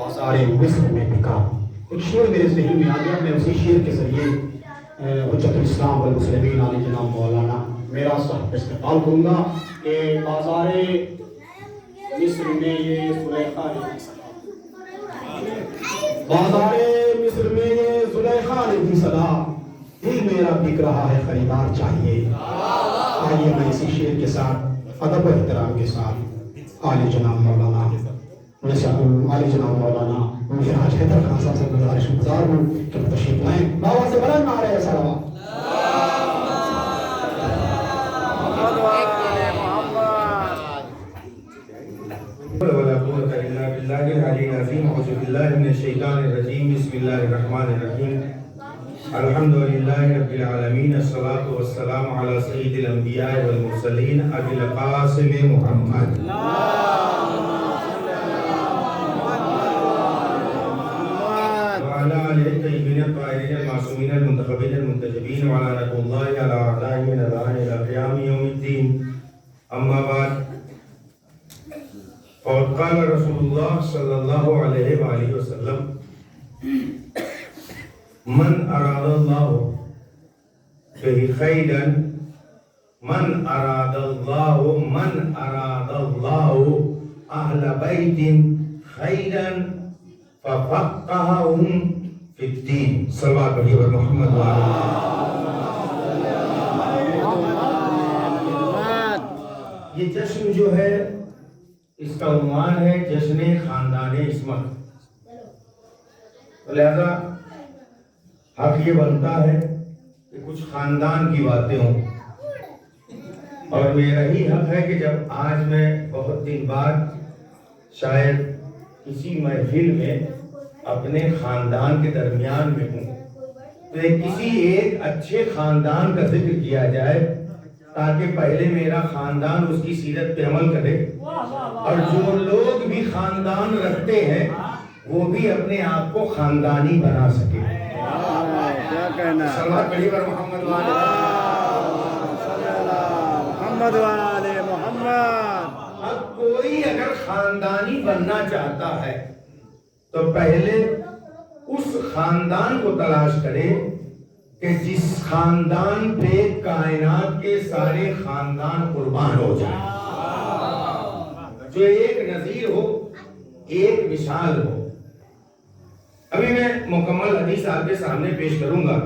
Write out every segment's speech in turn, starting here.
بازار مصر میں بکا. ایک شعر میرے ذہن میں آ گیا، میں اسی شعر کے ذریعے حجت الاسلام والمسلمین علی جناب مولانا میرا صاحب استقبال کروں گا کہ بازار مصر میں یہ زلیخا نے بازار مصر میں یہ زلیخا نے دی صدا، دل میرا بک رہا ہے خریدار چاہیے. آئیے میں اسی شعر کے ساتھ ادب و احترام کے ساتھ عالی جناب مولانا معراج حیدر خان صاحب سے گزارش گزار ہوں کہ وہ تشریف لائیں. بابا سے بلند نعرہ صلوات. ولا قوة إلا بالله العلي العظيم. أعوذ بالله من الشيطان الرجيم. بسم الله الرحمن الرحيم. الحمد لله رب العالمين. الصلاة والسلام على سيد الأنبياء والمرسلين أبي القاسم محمد وعلى آله الطيبين الطاهرين المعصومين المنتخبين المنتجبين وعلى لعنة الله على أعدائهم من الآن إلى قيام يوم الدين. أما بعد، فقد قال رسول الله صلى الله عليه وآله وسلم: من أراد الله به خيرا من أراد الله أهل بيت خيرا ففقههم في الدين. صلوات على محمد وعلى یہ جشن جو ہے اس کا عنوان ہے جشن خاندان عصمت. لہذا حق یہ بنتا ہے کہ کچھ خاندان کی باتیں ہوں، اور میرا ہی حق ہے کہ جب آج میں بہت دن بعد شاید کسی محفل میں اپنے خاندان کے درمیان میں ہوں تو کسی ایک اچھے خاندان کا ذکر کیا جائے تاکہ پہلے میرا خاندان اس کی سیرت پہ عمل کرے، اور جو لوگ بھی خاندان رکھتے ہیں وہ بھی اپنے آپ کو خاندانی بنا سکے. صلوات پڑھیے پر محمد والے محمد. اب کوئی اگر خاندانی بننا چاہتا ہے تو پہلے اس خاندان کو تلاش کرے کہ جس خاندان پہ کائنات کے سارے خاندان قربان ہو جائیں، جو ایک نظیر ہو، ایک مثال ہو. ابھی میں مکمل حدیث آپ کے سامنے پیش کروں گا.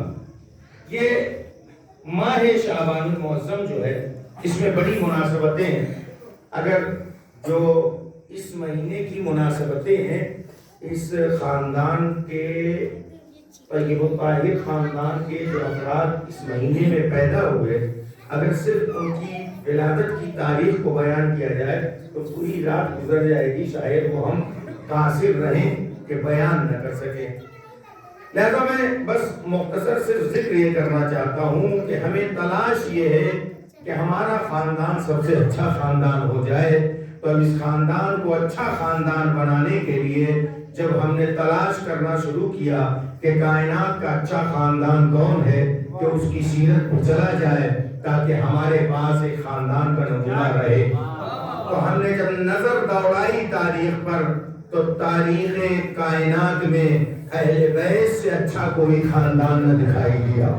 یہ ماہ شعبان المعظم جو ہے اس میں بڑی مناسبتیں ہیں. اگر جو اس مہینے کی مناسبتیں ہیں، اس خاندان کے طیب و طاہر خاندان کے جو افراد اس مہینے میں پیدا ہوئے، اگر صرف ان کی ولادت کی تاریخ کو بیان کیا جائے تو پوری رات گزر جائے گی، شاید وہ ہم قاصر رہیں کہ بیان نہ کر سکیں. لہذا میں بس مختصر صرف ذکر یہ کرنا چاہتا ہوں کہ ہمیں تلاش یہ ہے کہ ہمارا خاندان سب سے اچھا خاندان ہو جائے. تو اب اس خاندان کو اچھا خاندان بنانے کے لیے جب ہم نے تلاش کرنا شروع کیا کہ کائنات کا اچھا خاندان کون ہے کہ اس کی سیرت پر چلا جائے تاکہ ہمارے پاس ایک خاندان کا نمونہ رہے، تو ہم نے جب نظر دوڑائی تاریخ پر تو تاریخ کائنات میں اہل بیت سے اچھا کوئی خاندان نہ دکھائی دیا.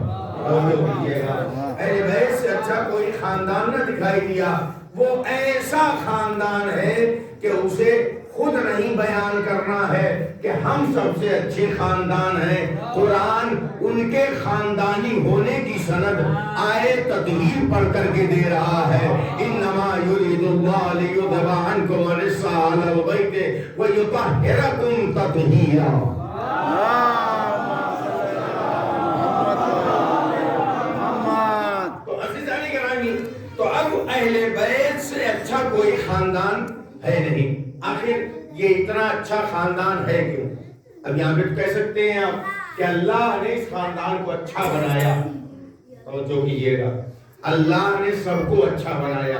اہل بیت سے اچھا کوئی خاندان نہ دکھائی دیا. وہ ایسا خاندان ہے کہ اسے خود نہیں بیان کرنا ہے کہ ہم سب سے اچھے خاندان ہیں. قرآن ان کے خاندانی ہونے کی سند آئے تطہیر پڑھ کر کے دے رہا ہے. انما یرید اللہ لیذھب عنکم الرجس اہل البیت ویطہرکم تطہیرا. تو عزیزان گرامی، تو اب اہل بیت سے اچھا کوئی خاندان ہے نہیں. آخر یہ اتنا اچھا خاندان ہے کیوں؟ اب یہاں پہ کہہ سکتے ہیں آپ کہ اللہ نے اس خاندان کو اچھا بنایا. توجہ کیجیے گا، اللہ نے سب کو اچھا بنایا.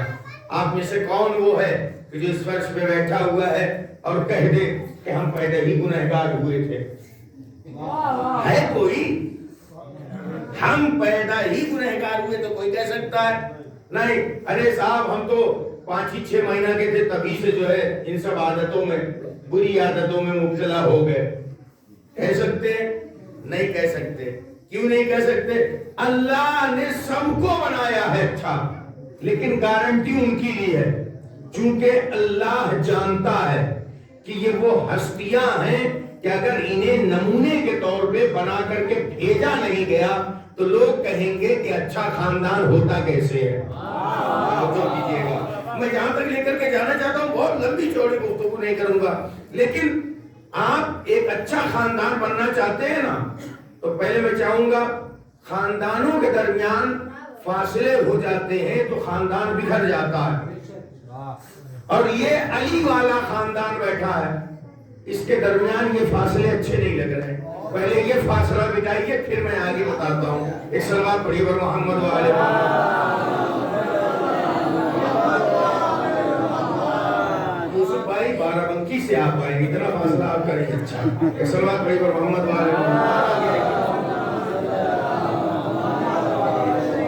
آپ میں سے کون وہ ہے کہ جو اس فرش پہ بیٹھا ہوا ہے اور کہہ دے کہ ہم پہلے ہی گنہگار ہوئے تھے؟ ہے کوئی؟ ہم پیدا ہی گنہگار ہوئے تو کوئی کہہ سکتا ہے؟ نہیں. ارے صاحب ہم تو 5 ہی 6 مہینہ کے تھے تبھی سے جو ہے ان سب عادتوں میں بری عادتوں میں مبتلا ہو گئے. کہہ سکتے نہیں کہہ سکتے. کیوں نہیں کہہ سکتے؟ اللہ نے سب کو بنایا ہے اچھا، لیکن گارنٹی ان کی لی ہے، چونکہ اللہ جانتا ہے کہ یہ وہ ہستیاں ہیں کہ اگر انہیں نمونے کے طور پہ بنا کر کے بھیجا نہیں گیا تو لوگ کہیں گے کہ اچھا خاندان ہوتا کیسے ہے. توجہ کیجیے گا، میں جہاں تک لے کر کے جانا چاہتا ہوں بہت لمبی چوڑی گفتگو نہیں کروں گا، لیکن آپ ایک اچھا خاندان بننا چاہتے ہیں نا، تو پہلے میں چاہوں گا خاندانوں کے درمیان فاصلے ہو جاتے ہیں تو خاندان بگڑ جاتا ہے. اور یہ علی والا خاندان بیٹھا ہے، اس کے درمیان یہ فاصلے اچھے نہیں لگ رہے. پہلے یہ فاصلہ بٹائیے پھر میں آگے بتاتا ہوں. ایک صلوات پڑھیے پر محمد و آل محمد. یوسف بھائی بارہ بنکی سے آپ آئیں، اتنا فاصلہ آپ کریں. اچھا ایک صلوات پڑھیے پر محمد و آل محمد.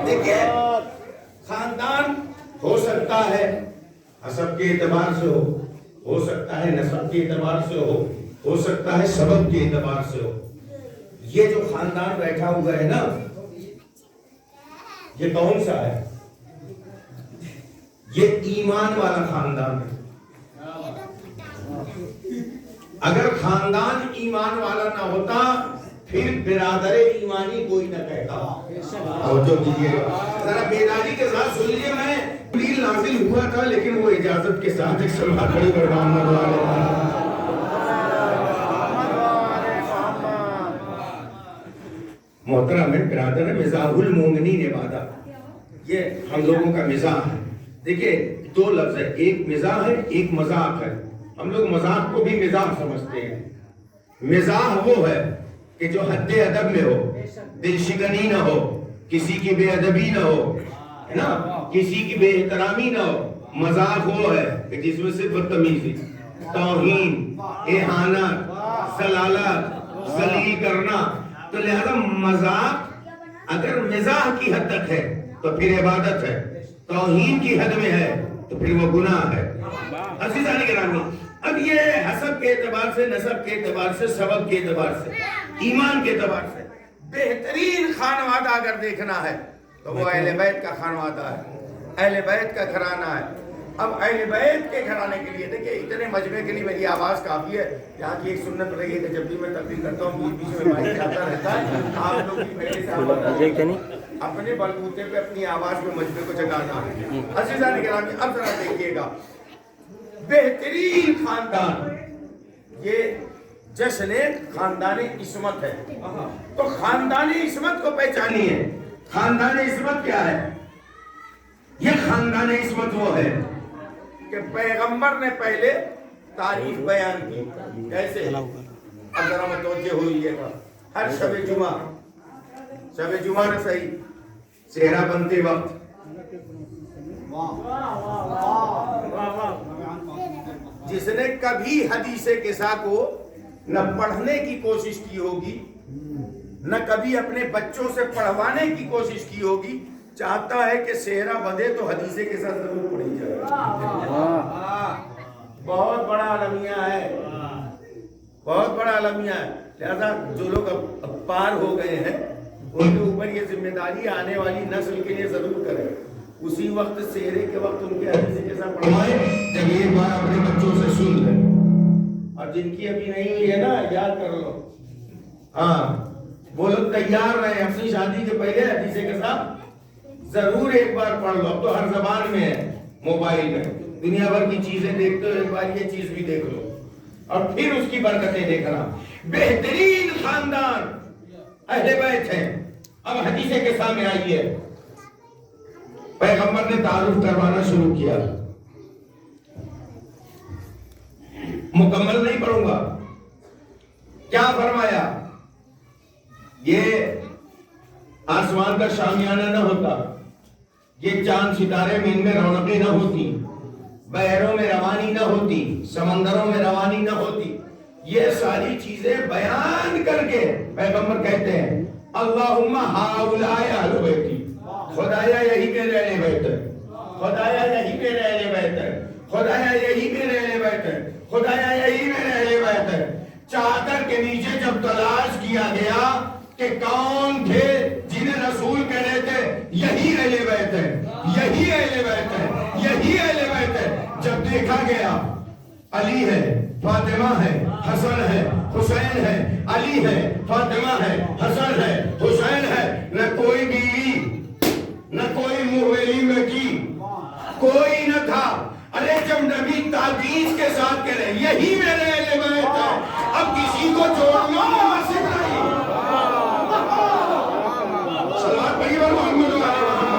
دیکھیں خاندان ہو سکتا ہے حسب کے اعتبار سے ہو سکتا ہے نسب کے اعتبار سے ہو سکتا ہے سبب کے اعتبار سے ہو. یہ جو خاندان بیٹھا ہوا ہے نا، یہ کون سا ہے؟ یہ ایمان والا خاندان ہے. اگر خاندان ایمان والا نہ ہوتا پھر برادر ایمانی کوئی نہ کہتا. توجہ کیجیے ذرا بیداری کے ساتھ سن لیجیے. میں جبریل نازل ہوا تھا لیکن وہ اجازت کے ساتھ ایک صلوات پڑھی پر محمد و آل محمد. محترم ہے برادر، مزاح المومنین عبادت، یہ ہم لوگوں کا مزاح ہے. دیکھیں دو لفظ ہے، ایک مزاح ہے ایک مذاق ہے. ہم لوگ مذاق کو بھی مزاح سمجھتے ہیں. مزاح وہ ہے کہ جو حد ادب میں ہو، دل شکنی نہ ہو، کسی کی بے ادبی نہ ہو، ہے نا، کسی کی بے احترامی نہ ہو. مذاق وہ ہے کہ جس میں صرف بدتمیزی، توہین، اہانت، ضلالت، ذلیل کرنا. تو لہذا مذاق اگر مزاح کی حد تک ہے تو پھر عبادت ہے، توہین کی حد میں ہے تو پھر وہ گناہ ہے. عزیزان گرامی، اب یہ حسب کے اعتبار سے، نسب کے اعتبار سے، سبب کے اعتبار سے، ایمان کے اعتبار سے بہترین خانوادہ اگر دیکھنا ہے تو وہ اہل بیت کا خانوادہ ہے، اہل بیت کا گھرانہ ہے. اب اہل بیت کے گھرانے کے لیے دیکھیں اتنے مجمع کے لیے میری آواز کافی ہے. یہاں کی ایک سنت رہی ہے کہ جب بھی میں تقریر کرتا ہوں بیچ بیچ میں مائک چلتا رہتا ہے. آپ لوگ بھی پہلے سے اپنے بلبوتے پہ اپنی آواز میں مجمع کو جگانا ہے. عزیزان گرامی اب ذرا دیکھیے گا، بہترین خاندان یہ جشن خاندان عصمت ہے. تو خاندان عصمت کو پہچانیے. خاندان عصمت کیا ہے؟ یہ خاندان عصمت وہ ہے کہ پیغمبر نے پہلے تعریف بیان کی. کیسے؟ اب ذرا متوجہ ہوئیے گا. ہر شب جمعہ نہ صحیح صحرا بنتے وقت جس نے کبھی حدیث قصہ کو نہ پڑھنے کی کوشش کی ہوگی نہ کبھی اپنے بچوں سے پڑھوانے کی کوشش کی ہوگی، چاہتا ہے کہ صحرا بندے تو حدیث قصہ ضرور پڑھی جائے. بہت بڑا المیہ ہے، بہت بڑا المیہ ہے. لہذا جو لوگ اب پار ہو گئے ہیں ان کے اوپر یہ ذمہ داری آنے والی نسل کے لیے ضرور کریں. اسی وقت سحرے کے وقت ان کے حدیث قصہ پڑھوائیں جب ایک بار اپنے بچوں سے سن لیں. اور جن کی ابھی نہیں ہوئی ہے نا، یاد کر لو. ہاں وہ لوگ تیار رہے اپنی شادی کے پہلے حدیث قصہ ضرور ایک بار پڑھ لو. اب تو ہر زبان میں ہے، موبائل میں دنیا بھر کی چیزیں دیکھتے ہو، ایک بار یہ چیز بھی دیکھ لو اور پھر اس کی برکتیں دیکھنا. بہترین خاندان اہل بیت ہیں. اب حدیث کے سامنے آئیے. پیغمبر نے تعارف کروانا شروع کیا. مکمل نہیں پڑھوں گا. کیا فرمایا؟ یہ آسمان کا شامیانہ نہ ہوتا، یہ چاند ستارے میں ان میں رونقیں نہ ہوتی، بحروں میں روانی نہ ہوتی، سمندروں میں روانی نہ ہوتی. یہ ساری چیزیں بیان کر کے پیغمبر کہتے ہیں اللہم ہاؤلائی اہل بیتی، خدایا یہی میں رہنے بیت ہے، خدایا یہی میں رہنے بیت ہے، خدایا یہی میں رہنے بیت ہے. خدایا یہی میرے اہل بیت ہے۔ چادر کے نیچے جب تلاش کیا گیا کہ کون تھے جنہیں رسول کہہ رہے تھے یہی اہل بیت ہے، یہی اہل بیت ہے، یہی اہل بیت ہے، جب دیکھا گیا علی ہے، فاطمہ ہے، حسن ہے، حسین ہے، علی ہے، فاطمہ ہے، حسن ہے، حسین ہے، نہ کوئی بیوی نہ کوئی مویلی میں کی، کوئی نہ تھا۔ ارے جب نبی تعویذ کے ساتھ کہہ رہے یہی میرے اہل بیت ہے، اب کسی کو جوڑنا مناسب نہیں۔ صلوات پڑھیے اور محمد و آل محمد۔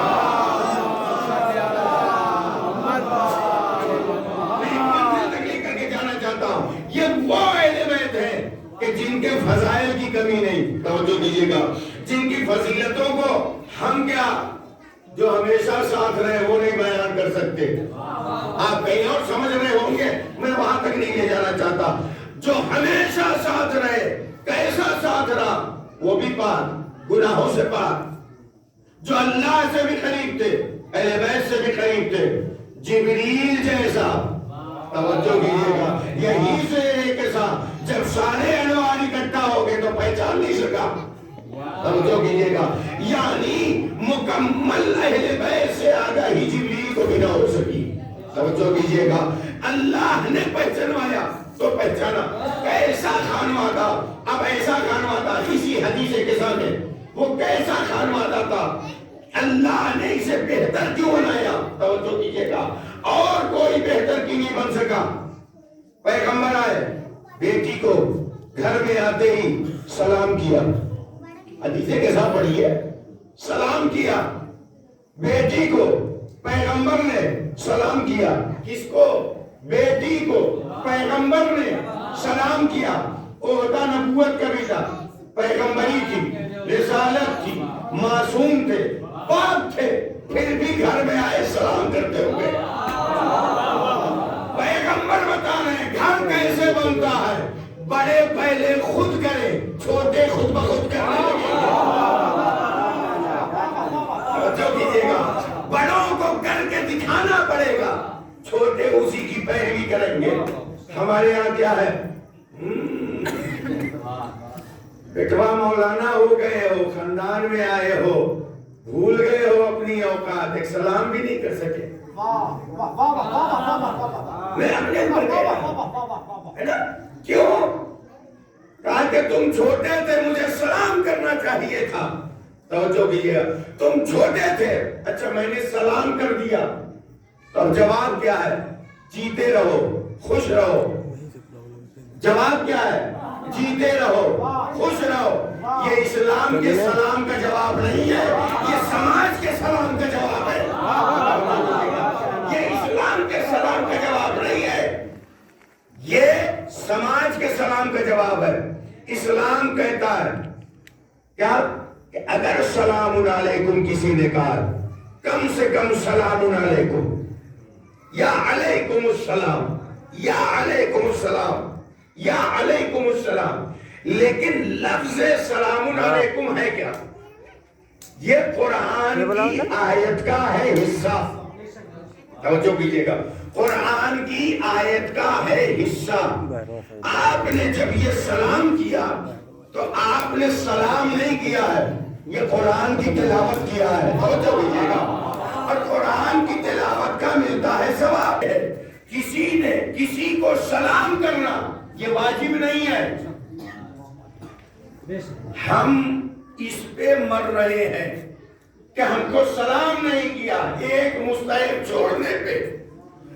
تکلیف کر کے جانا چاہتا ہوں، یہ وہ اہل بیت ہے کہ جن کے فضائل کی کمی نہیں، توجہ دیجیے گا، جن کی فضیلتوں کو ہم کیا جو ہمیشہ ساتھ رہے وہ نہیں بیان کر سکتے۔ آپ کہیں اور سمجھ رہے ہوں گے، میں وہاں تک نہیں لے جانا چاہتا۔ جو ہمیشہ ساتھ رہے، کیسا ساتھ رہا؟ وہ بھی پاک، گناہوں سے پاک، جو اللہ سے بھی قریب تھے، اہل بیت سے بھی قریب تھے، جبریل جیسا، توجہ کیجیے گا، یہی سے ایک ساتھ جب سارے انوار اکٹھا ہو گئے تو پہچان نہیں سکا، توجہ کیجیے گا، یعنی مکمل اہل بیت سے آگاہی جبریل کو بھی نہ ہو سکی، توجہ کیجیے گا، اللہ نے پہچانوایا تو پہچانا۔ کیسا خانوادہ، اب ایسا خانوادہ اسی حدیث کے سامنے، وہ کیسا خانوادہ تھا، اللہ نے اسے بہتر کیوں بنایا، توجہ کیجیے گا، اور کوئی بہتر کی نہیں بن سکا۔ پیغمبر آئے، بیٹی کو گھر میں آتے ہی سلام کیا، حدیث کے ساتھ پڑھیے، سلام کیا بیٹی کو، پیغمبر نے سلام کیا، کس کو؟ بیٹی کو پیغمبر نے سلام کیا۔ عہدہ نبوت کا بھی تھا، پیغمبری تھی، رسالت تھی، معصوم تھے، پاک تھے، پھر بھی گھر میں آئے سلام کرتے ہوئے۔ پیغمبر بتا رہے ہیں گھر کیسے بنتا ہے، بڑے پہلے خود کرے، چھوٹے خود بخود کرنے لگے۔ توجہ کیجیے گا، بڑوں کو کر کے دکھانا پڑے گا، چھوٹے اسی کی پیروی کریں گے۔ ہمارے یہاں کیا ہے، بٹوا مولانا ہو گئے ہو، خاندان میں آئے ہو، بھول گئے ہو اپنی اوقات، ایک سلام بھی نہیں کر سکے۔ میں اپنے پر گیا، کیوں؟ کہا کہ تم چھوٹے تھے، مجھے سلام کرنا چاہیے تھا، توجہ کیجیے، تم چھوٹے تھے، اچھا میں نے سلام کر دیا، تو جواب کیا ہے؟ جیتے رہو، خوش رہو۔ جواب کیا ہے؟ جیتے رہو، خوش رہو۔ یہ اسلام کے سلام کا جواب نہیں ہے، یہ سماج کے سلام کا جواب ہے۔ یہ اسلام کے سلام کا جواب نہیں ہے، یہ سماج کے سلام کا جواب ہے۔ اسلام کہتا ہے کیا کہ اگر سلام علیکم کسی نے کہا، کم سے کم سلام علیکم، یا علیکم السلام، یا علیکم السلام، یا علیکم السلام، لیکن لفظ سلام علیکم ہے کیا؟ یہ قرآن کی آیت کا ہے حصہ، توجہ کیجیے گا، قرآن کی آیت کا ہے حصہ۔ آپ نے جب یہ سلام کیا تو آپ نے سلام نہیں کیا ہے، یہ قرآن کی تلاوت کیا ہے، توجہ کیجیے گا، اور قرآن کی تلاوت کا ملتا ہے ثواب ہے۔ کسی نے کسی کو سلام کرنا یہ واجب نہیں ہے، ہم اس پہ مر رہے ہیں کہ ہم کو سلام نہیں کیا، ایک مستحب چھوڑنے پہ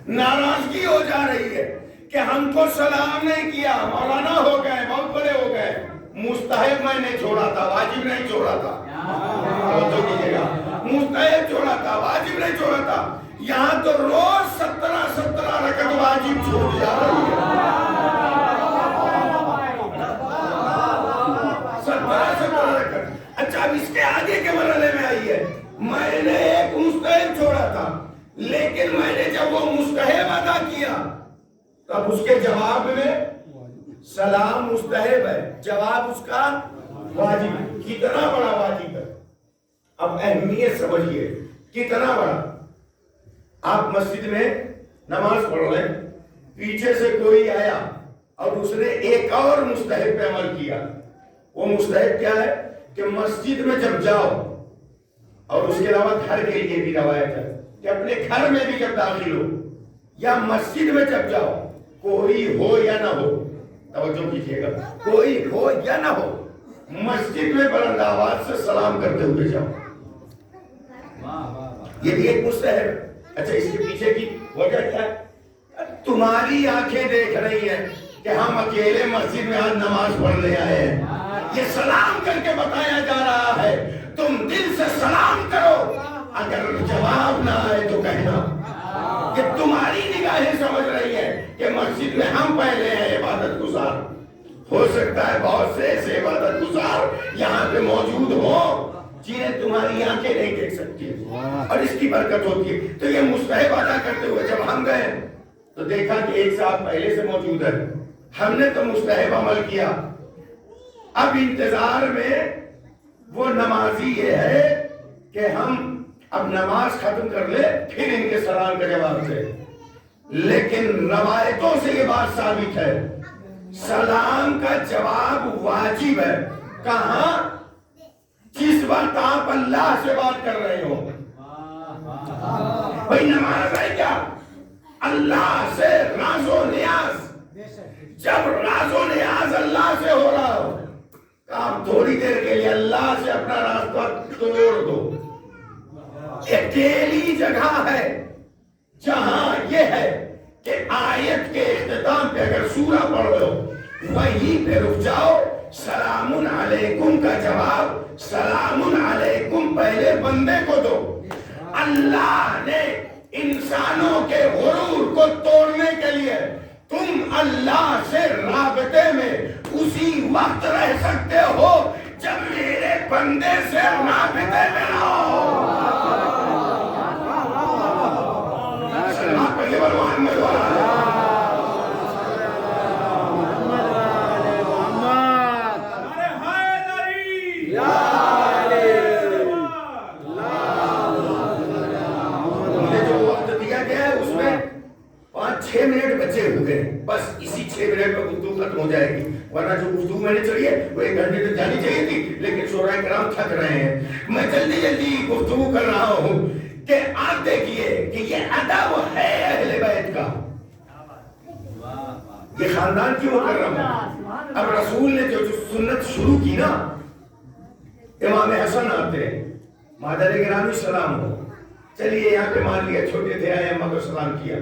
ناراضگی ہو جا رہی ہے کہ ہم کو سلام نہیں کیا، مولانا ہو گئے، بہت بڑے ہو گئے، مستحب میں نے چھوڑا تھا، واجب نہیں چھوڑا تھا، توجہ کیجیے گا، مستحب چھوڑا تھا، واجب نہیں چھوڑا تھا۔ یہاں تو روز 17 رکعت واجب چھوڑ جا رہی ہے، 17 رکعت۔ اچھا اب اس کے آگے کے مرحلے میں آئی ہے، میں نے ایک مستحب چھوڑا تھا، لیکن میں نے جب وہ مستحب ادا کیا تب اس کے جواب میں سلام مستحب ہے، جواب اس کا واجب ہے۔ کتنا بڑا واجب ہے، اب اہمیت سمجھیے کتنا بڑا۔ آپ مسجد میں نماز پڑھ رہے ہیں، پیچھے سے کوئی آیا اور اس نے ایک اور مستحب پہ عمل کیا. وہ مستحب کیا ہے کہ مسجد میں جب جاؤ، اور اس کے علاوہ گھر کے لیے بھی روایت ہے کہ اپنے گھر میں بھی جب داخل ہو یا مسجد میں جب جاؤ، کوئی ہو یا نہ ہو، توجہ کیجیے گا، کوئی ہو یا نہ ہو، مسجد میں بلند آواز سے سلام کرتے ہوئے جاؤ. یہ بھی ایک مستحب ہے. اچھا، اس کے پیچھے کی وجہ کیا ہے؟ تمہاری آنکھیں دیکھ رہی ہیں کہ ہم اکیلے مسجد میں آج نماز پڑھنے آئے ہیں. یہ سلام کر کے بتایا جا رہا ہے تم دل سے سلام کرو. اگر جواب نہ آئے تو کہنا کہ تمہاری نگاہیں سمجھ رہی ہیں کہ مسجد میں ہم پہلے ہیں عبادت گزار. ہو سکتا ہے بہت سے ایسے عبادت گزار یہاں پہ موجود ہوں جنہیں تمہاری آنکھیں نہیں دیکھ سکتی اور اس کی برکت ہوتی ہے. تو یہ مستحب ادا کرتے ہوئے جب ہم گئے تو دیکھا کہ ایک صاحب پہلے سے موجود ہے. ہم نے تو مستحب عمل کیا. اب انتظار میں وہ نمازی یہ ہے کہ ہم اب نماز ختم کر لے پھر ان کے سلام کا جواب دے. لیکن روایتوں سے یہ بات ثابت ہے سلام کا جواب واجب ہے. کہاں؟ جس وقت آپ اللہ سے بات کر رہے ہو. بھائی نماز ہے کیا؟ اللہ سے راز و نیاز. جب راز و نیاز اللہ سے ہو رہا ہو آپ تھوڑی دیر کے لیے اللہ سے اپنا راستہ توڑ دو. اکیلی جگہ ہے جہاں یہ ہے کہ آیت کے اختتام پہ اگر سورہ پڑھ رہے ہو وہیں پہ رک جاؤ. سلام علیکم کا جواب سلام علیکم پہلے بندے کو دو. اللہ نے انسانوں کے غرور کو توڑنے کے لیے تم اللہ سے رابطے میں اسی وقت رہ سکتے ہو جب میرے بندے سے رابطے میں رہو. سلام پہلے محمد والا بچے ہو گئے. بس اسی 6 منٹ میں گفتگو ختم ہو جائے گی، ورنہ جو گفتگو میں نے چڑھی ہے وہ 1 گھنٹے تک جانی چاہیے تھی. لیکن شورائے کرام تھک رہے ہیں. میں جلدی جلدی گفتگو کر رہا ہوں کہ آپ دیکھیے کہ یہ ادب ہے اہل بیت کا. یہ خاندان کیوں کر رہا ہوں؟ اب رسول نے جو سنت شروع کی نا، امام حسن آتے ہیں، مادر گرامی سلام ہو. چلیے یہاں پہ مان لیا چھوٹے تھے آئے اماں کو سلام کیا.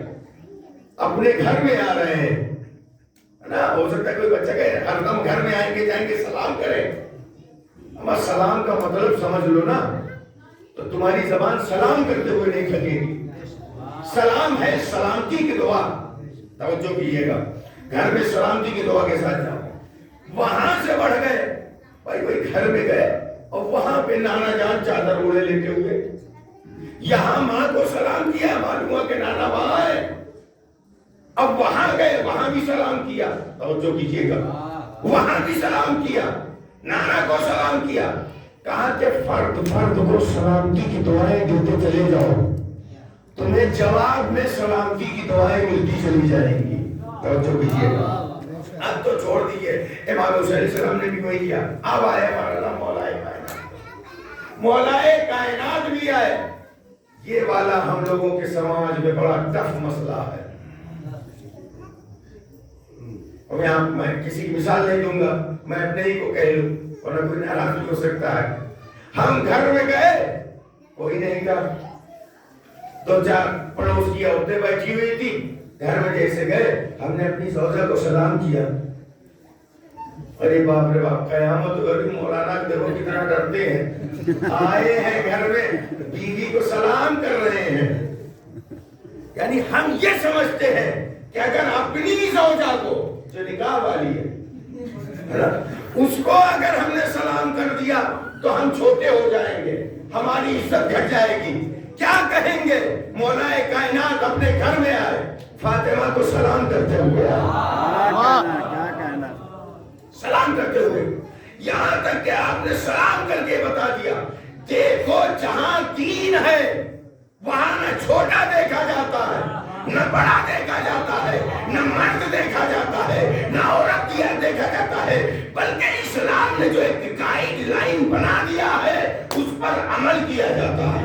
اپنے گھر میں آ رہے ہیں نا، ہو سکتا ہے کوئی بچہ کہے ہر دم گھر میں آئیں گے جائیں گے سلام کریں. اما سلام کا مطلب سمجھ لو نا تو تمہاری زبان سلام کرتے ہوئے نہیں تھکے گی. سلام ہے سلامتی کی دعا. توجہ کیجیے گا، گھر میں سلامتی کی دعا کے ساتھ جاؤ. وہاں سے بڑھ گئے بھائی کوئی گھر میں گئے اور وہاں پہ نانا جان چادر اوڑے لیتے ہوئے، یہاں ماں کو سلام کیا، معلوم ہوا کہ نانا وہاں ہے. اب وہاں گئے وہاں بھی سلام کیا. توجہ کیجیے گا، وہاں بھی سلام کیا، نانا کو سلام کیا. کہا کہ فرد فرد کو سلامتی کی دعائیں دیتے چلے جاؤ، تمہیں جواب میں سلامتی کی دعائیں ملتی چلی جائیں گی. توجہ کیجیے گا. اب تو چھوڑ دیجیے، امام حسین علیہ السلام نے بھی وہی کیا. اب آئے ہمارا نام مولائے کائنات. مولائے کائنات بھی آئے. یہ والا ہم لوگوں کے سماج میں بڑا ٹف مسئلہ ہے. میں کسی کی مثال نہیں دوں گا، میں اپنے ہی کو کہہ لوں ورنہ کوئی ناراض بھی ہو سکتا ہے. ہم گھر میں گئے کوئی نہیں تھا، 2-4 پڑوس کی عورتیں بیٹھی ہوئی تھی. گھر میں جیسے گئے ہم نے اپنی زوجہ کو سلام کیا. ارے باپ رے باپ، قیامت ہوگی. مولانا دیکھو کتنا ڈرتے ہیں. آئے ہیں گھر میں بیوی کو سلام کر رہے ہیں. یعنی ہم یہ سمجھتے ہیں کہ اگر اپنی زوجہ کو جو نکاح والی ہے اس کو اگر ہم نے سلام کر دیا تو ہم چھوٹے ہو جائیں گے، ہماری عزت گھٹ جائے گی. کیا کہیں گے؟ مولائے کائنات اپنے گھر میں آئے، فاطمہ کو سلام کرتے ہوئے، سلام کرتے ہوئے، یہاں تک کہ آپ نے سلام کر کے بتا دیا دیکھو جہاں دین ہے وہاں نہ چھوٹا دیکھا جاتا ہے نہ بڑا دیکھا جاتا ہے، نہ مرد دیکھا جاتا ہے، نہ عورت دیکھا جاتا ہے، بلکہ اسلام نے جو ایک گائیڈ لائن بنا دیا ہے اس پر عمل کیا جاتا ہے۔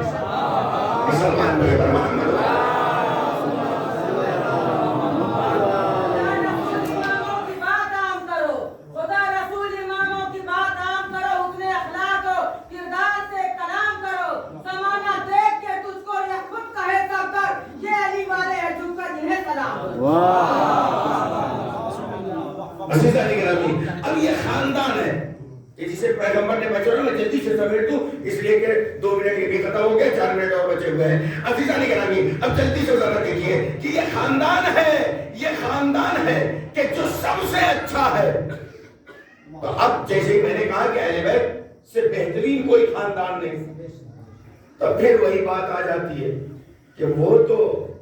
مسلمان بھائی محمد اب یہ خاندان ہے کہ جسے پیغمبر نے بچوں میں جلدی سے سمیٹ دوں اس لیے کہ 2 منٹ یہ بھی ختم ہو گئے، 4 منٹ اور بچے ہوئے ہیں۔ عزیزان گرامی اب جلدی سے ذرا دیکھیے کہ یہ خاندان ہے کہ جو سب سے اچھا ہے۔ تو اب جیسے ہی میں نے کہا کہ اہل بیت سے بہترین کوئی خاندان نہیں، تو پھر وہی بات آ جاتی ہے کہ وہ تو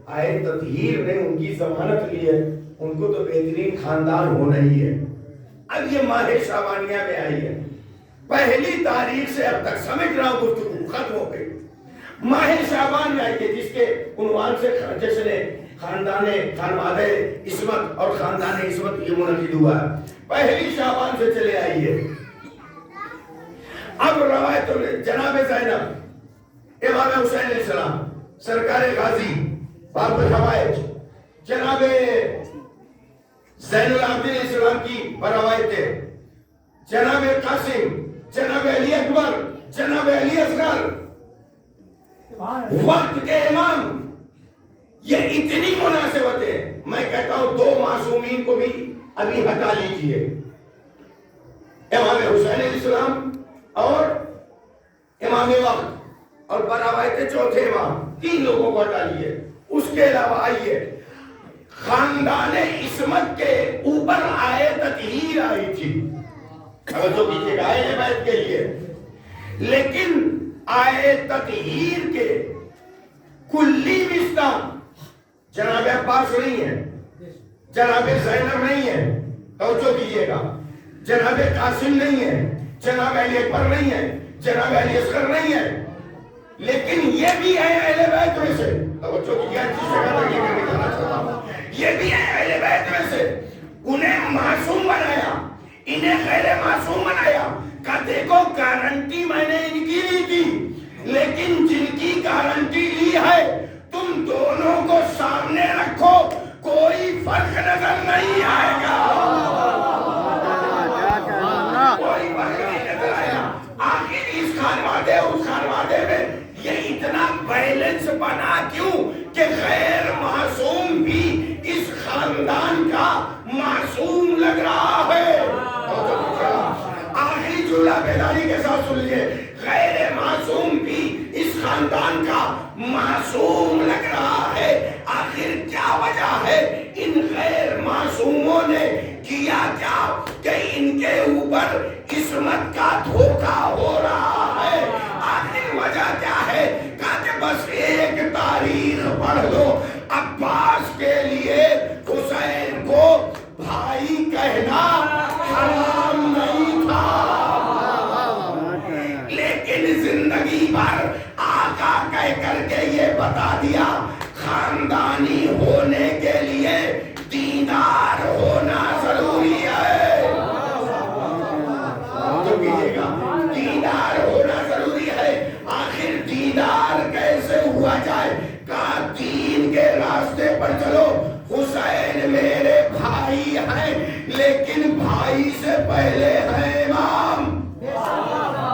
آئے تطہیر نے ان کی ضمانت لی ہے، ان کو تو بہترین خاندان ہونا ہی ہے۔ اب یہ ماہ شعبانیہ میں آئی ہے، پہلی تاریخ سے اب تک سمجھ رہا ہوں گفتگو ختم ہو گئی، ماہ شعبان میں آئی ہے جس کے عنوان سے جس نے خاندان خانوادہ عصمت اور خاندان عصمت یہ منعقد ہوا ہے، پہلی شعبان سے چلے آئی ہے۔ اب روایت جناب زینب امام حسین علیہ السلام سرکار غازی باب الحوائج جناب زین العابدین علیہ السلام کی روایت ہے، جناب قاسم، جناب علی اکبر، جناب علی اصغر، وقت کے امام، یہ اتنی مناسبت ہے۔ میں کہتا ہوں 2 معصومین کو بھی ابھی ہٹا لیجئے، امام حسین علیہ السلام اور امام وقت اور بروایت چوتھے امام، 3 لوگوں کو ہٹا لیجئے۔ اس کے علاوہ آئیے خاندان عصمت کے اوپر آئے تطہیر آئی تھی، توجہ کیجئے گا اہل بیت کے لیے، لیکن آئے تطہیر کے کلی وسطہ جناب عباس نہیں ہے، جناب زینب نہیں ہے، توجہ کیجئے گا، جناب قاسم نہیں ہے، جناب علی اکبر نہیں ہے، جناب علی اصغر نہیں ہے، لیکن یہ بھی ہے اہل بیت میں سے، توجہ کیجئے اچھی سے کہا یہ میں کہنا چاہتا ہوں، یہ بھی ہے اہل بیت میں سے، انہیں معصوم بنایا، انہیں غیر معصوم بنایا، کہا دیکھو گارنٹی میں نے ان کی لی تھی، لیکن جن کی گارنٹی لی ہے تم دونوں کو سامنے رکھو، کوئی فرق نظر نہیں آئے گا، کوئی فرق نہیں نظر آئے گا۔ آخر اس خانوادے اس خانوادے میں یہ اتنا بیلنس بنا کیوں کہ غیر معصوم بھی اس خاندان کا معصوم لگ رہا ہے۔ آخری جملہ بیداری کے ساتھ سن لیجیے، غیر معصوم بھی اس خاندان کا معصوم لگ رہا ہے۔ آخر کیا وجہ ہے؟ ان غیر معصوموں نے کیا کیا کہ ان کے اوپر عصمت کا دھوکہ ہو رہا ہے؟ آخر وجہ کیا ہے؟ کہا کہ بس ایک تاریخ پڑھ لو، عباس کے لیے حسین کو بھائی کہنا حرام نہیں تھا، لیکن زندگی بھر آقا کہہ کر کے یہ بتا دیا خاندانی ہونے کے لیے دیندار ہونا ضروری ہے، تو کیجئے گا دیندار ہونا ضروری ہے۔ آخر دیندار کیسے ہوا جائے؟ کہا دین کے راستے پر چلو، حسین میرے بھائی ہیں لیکن بھائی سے پہلے ہے امام،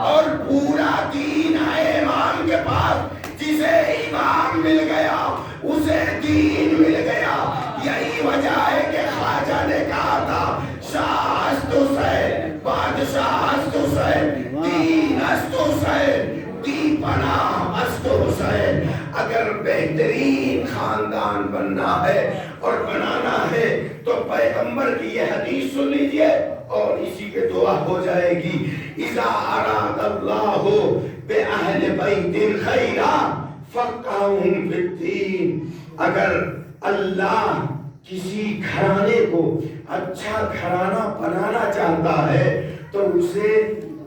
اور پورا دین ہے امام کے پاس، جسے امام مل گیا اسے دین مل گیا۔ یہی وجہ ہے کہ خواجہ نے کہا تھا شاہ است حسین، بادشاہ است حسین، دین است حسین، دی پناہ است حسین۔ اگر بہترین خاندان بننا ہے اور بنانا ہے تو پیغمبر کی یہ حدیث سن لیجئے اور اسی پہ دعا ہو جائے گی، اذا اراد اللہ بأہل بیت خیرا فقہہم فی الدین۔ اگر اللہ کسی گھرانے کو اچھا گھرانہ بنانا چاہتا ہے تو اسے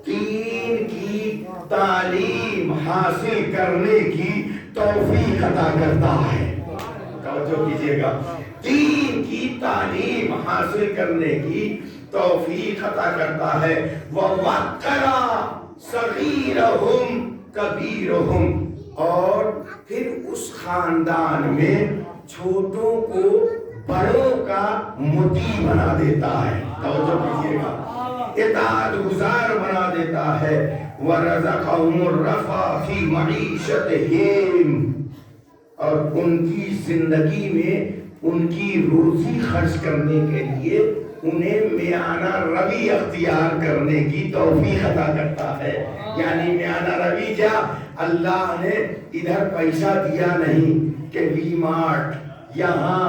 دین کی تعلیم حاصل کرنے کی توفیق عطا کرتا ہے۔ توجہ توجہ کیجیے گا، دین کی تعلیم حاصل کرنے کی توفیق عطا کرتا ہے۔ وَوَقَّرَ صَغِيرَهُمْ كَبِيرَهُمْ، اور پھر اس خاندان میں چھوٹوں کو بڑوں کا مطیع بنا دیتا ہے، توجہ کیجیے گا، اطاعت گزار بنا دیتا ہے۔ وَرَزَقَهُمُ الرَّفَعَ فِي مَعِيشَتِهِمْ، اور ان کی زندگی میں ان کی روزی خرچ کرنے کے لیے انہیں میانہ روی اختیار کرنے کی توفیق عطا کرتا ہے۔ یعنی میانہ روی کیا؟ اللہ نے ادھر پیسہ دیا نہیں کہ وی مارٹ یہاں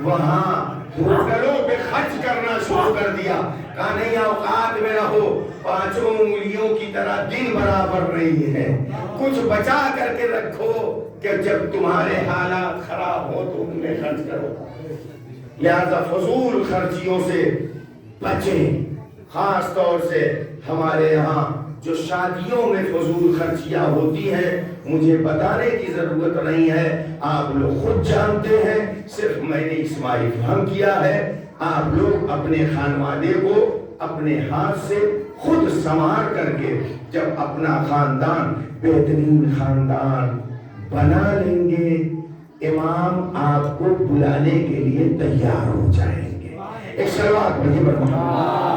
وہاں ہوٹلوں پہ خرچ کرنا شروع کر دیا، کہا نہیں اوقات میں رہو، پانچوں انگلیوں کی طرح دن برابر نہیں ہے، کچھ بچا کر کے رکھو کہ جب تمہارے حالات خراب ہو تو ان میں خرچ کرو۔ لہذا فضول خرچیوں سے بچیں، خاص طور سے ہمارے یہاں جو شادیوں میں فضول خرچیاں ہوتی ہیں، مجھے بتانے کی ضرورت نہیں ہے، آپ لوگ خود جانتے ہیں، صرف میں نے اسماعیل فہم کیا ہے۔ آپ لوگ اپنے خانوادے کو اپنے ہاتھ سے خود سنوار کر کے جب اپنا خاندان بہترین خاندان بنا لیں گے، امام آپ کو بلانے کے لیے تیار ہو جائیں گے۔ ایک صلوات پڑھیے۔